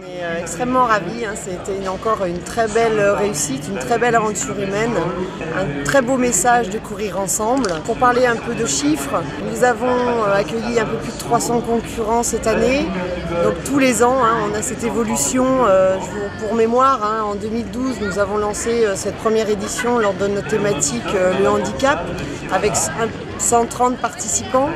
On est extrêmement ravis, hein. C'était encore une très belle réussite, une très belle aventure humaine, un très beau message de courir ensemble. Pour parler un peu de chiffres, nous avons accueilli un peu plus de 300 concurrents cette année. Donc tous les ans, hein, on a cette évolution. Pour mémoire, hein, en 2012, nous avons lancé cette première édition lors de notre thématique le handicap avec 130 participants.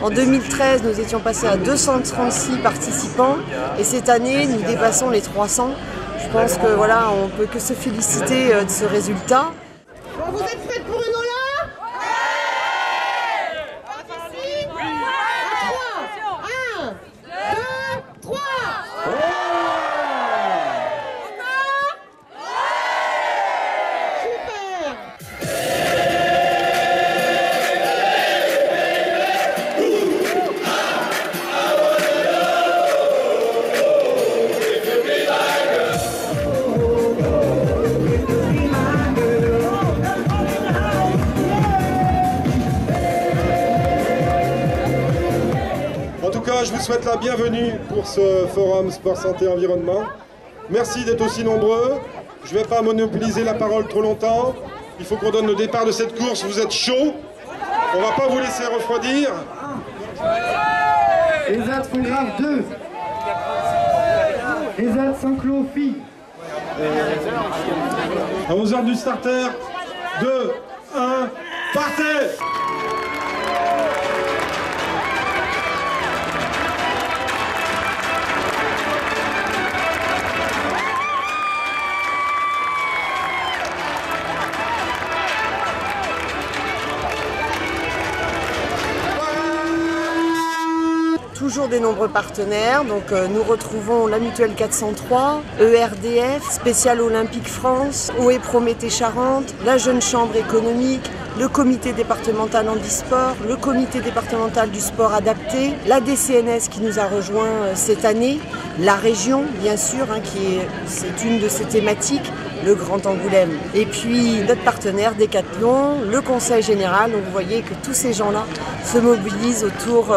En 2013, nous étions passés à 236 participants et cette année, nous dépassons les 300. Je pense que voilà, on ne peut que se féliciter de ce résultat. Bon, vous êtes prêts pour une ola? Oui. Oui. À 3. 1, 2, 3. En tout cas, je vous souhaite la bienvenue pour ce forum Sport Santé Environnement. Merci d'être aussi nombreux. Je ne vais pas monopoliser la parole trop longtemps. Il faut qu'on donne le départ de cette course. Vous êtes chaud. On ne va pas vous laisser refroidir. ESAT Fongrave 2. ESAT Saint-Cloud filles. À 11h du starter. 2, 1, partez! Toujours des nombreux partenaires, donc nous retrouvons la Mutuelle 403, ERDF, Spécial Olympique France, OE Prométhée Charente, la Jeune Chambre économique, le comité départemental handisport, le comité départemental du sport adapté, la DCNS qui nous a rejoint cette année, la région bien sûr, hein, c'est une de ses thématiques, le Grand Angoulême. Et puis notre partenaire Décathlon, le Conseil Général, donc vous voyez que tous ces gens-là se mobilisent autour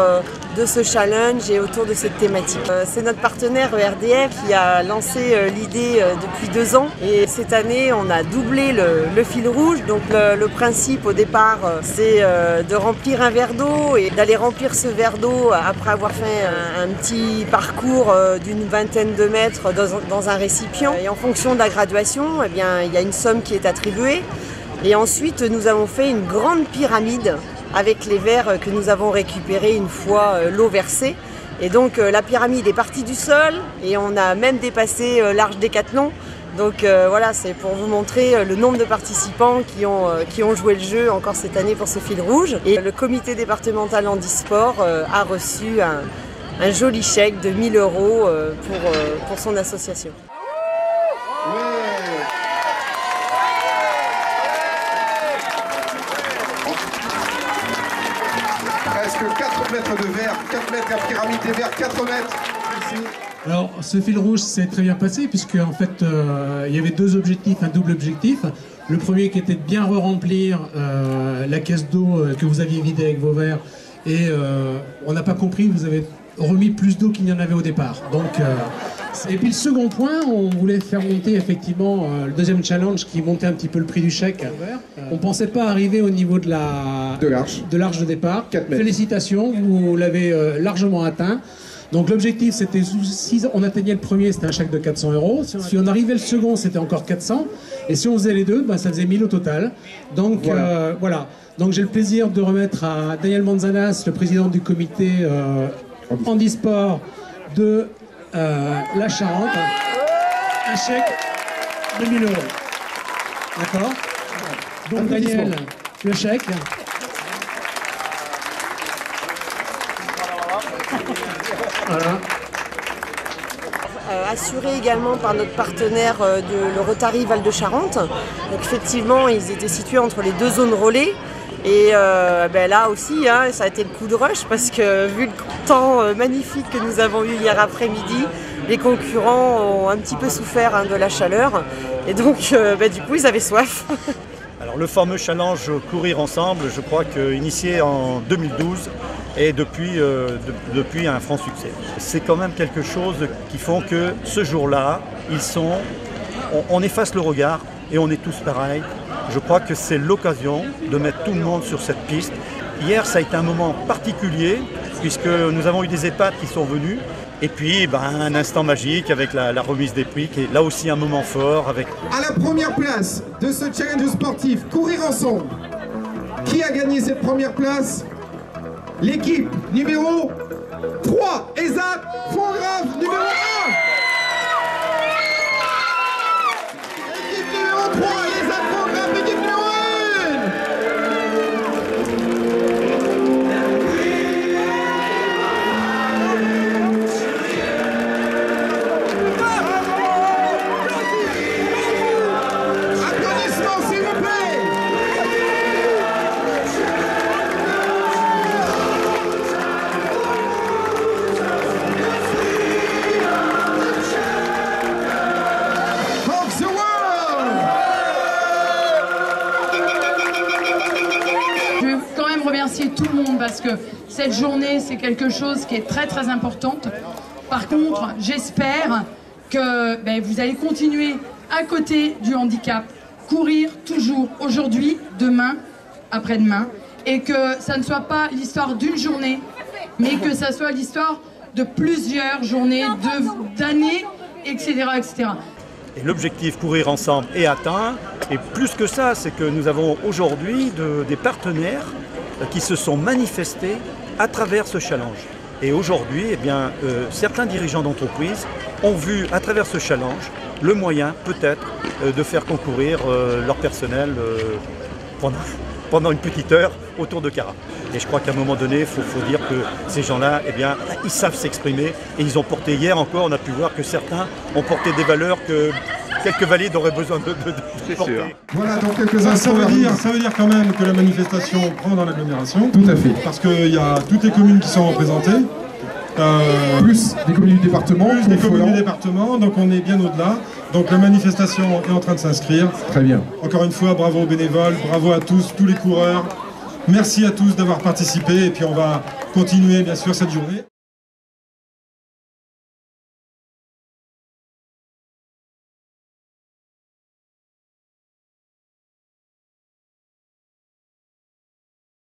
de ce challenge et autour de cette thématique. C'est notre partenaire ERDF qui a lancé l'idée depuis 2 ans et cette année on a doublé le fil rouge. Donc le principe au départ c'est de remplir un verre d'eau et d'aller remplir ce verre d'eau après avoir fait un petit parcours d'une vingtaine de mètres dans un récipient. Et en fonction de la graduation, eh bien, il y a une somme qui est attribuée. Et ensuite nous avons fait une grande pyramide avec les verres que nous avons récupérés une fois l'eau versée. Et donc la pyramide est partie du sol et on a même dépassé l'Arche Décathlon. Donc voilà, c'est pour vous montrer le nombre de participants qui ont joué le jeu encore cette année pour ce fil rouge. Et le comité départemental handisport a reçu un joli chèque de 1 000 € pour son association. Presque 4 mètres de verre, 4 mètres la pyramide des verres, 4 mètres. Alors, ce fil rouge s'est très bien passé puisque en fait, il y avait 2 objectifs, un double objectif. Le premier qui était de bien re-remplir la caisse d'eau que vous aviez vidée avec vos verres et on n'a pas compris, vous avez remis plus d'eau qu'il n'y en avait au départ. Donc, et puis le second point, on voulait faire monter effectivement le deuxième challenge qui montait un petit peu le prix du chèque. On ne pensait pas arriver au niveau de l'arche de départ. Félicitations, vous l'avez largement atteint. Donc l'objectif c'était, si on atteignait le premier, c'était un chèque de 400 €. Si on arrivait le second, c'était encore 400. Et si on faisait les deux, ben, ça faisait 1000 au total. Donc voilà. Donc j'ai le plaisir de remettre à Daniel Manzanas, le président du comité handisport de la Charente, un chèque de 1 000 €. D'accord? Donc Daniel, le chèque. Voilà. Assuré également par notre partenaire le Rotary Val de Charente. Donc effectivement, ils étaient situés entre les 2 zones relais. Et là aussi, hein, ça a été le coup de rush parce que vu le temps magnifique que nous avons eu hier après-midi, les concurrents ont un petit peu souffert hein, de la chaleur. Et donc, du coup, ils avaient soif. Alors le fameux challenge Courir Ensemble, je crois qu'initié en 2012, et depuis un franc succès. C'est quand même quelque chose qui font que ce jour-là, on efface le regard et on est tous pareils. Je crois que c'est l'occasion de mettre tout le monde sur cette piste. Hier, ça a été un moment particulier puisque nous avons eu des EHPAD qui sont venus. Et puis, un instant magique avec la remise des prix, qui est là aussi un moment fort. À la première place de ce challenge sportif, courir ensemble. Qui a gagné cette première place? L'équipe numéro 3, ESAT Fontgrave numéro 1. Équipe numéro 3, ESAT Fontgrave, équipe numéro 1. Applaudissements s'il vous plaît. Remercier tout le monde parce que cette journée c'est quelque chose qui est très très importante. Par contre, j'espère que vous allez continuer à côté du handicap, courir toujours aujourd'hui, demain, après-demain, et que ça ne soit pas l'histoire d'une journée, mais que ça soit l'histoire de plusieurs journées, d'années, etc., etc. Et l'objectif courir ensemble est atteint. Et plus que ça, c'est que nous avons aujourd'hui des partenaires qui se sont manifestés à travers ce challenge. Et aujourd'hui, certains dirigeants d'entreprise ont vu à travers ce challenge le moyen peut-être de faire concourir leur personnel pendant une petite heure autour de Cara. Et je crois qu'à un moment donné, il faut dire que ces gens-là, ils savent s'exprimer. Et ils ont porté hier encore, on a pu voir que certains ont porté des valeurs que quelques valides auraient besoin de porter. Voilà, dans quelques instants. Ça veut dire quand même que la manifestation prend dans l'agglomération. Tout à fait. Parce qu'il y a toutes les communes qui sont représentées. Plus des communes du département. Plus des communes du département, donc on est bien au-delà. Donc la manifestation est en train de s'inscrire. Très bien. Encore une fois, bravo aux bénévoles, bravo à tous les coureurs. Merci à tous d'avoir participé et puis on va continuer bien sûr cette journée.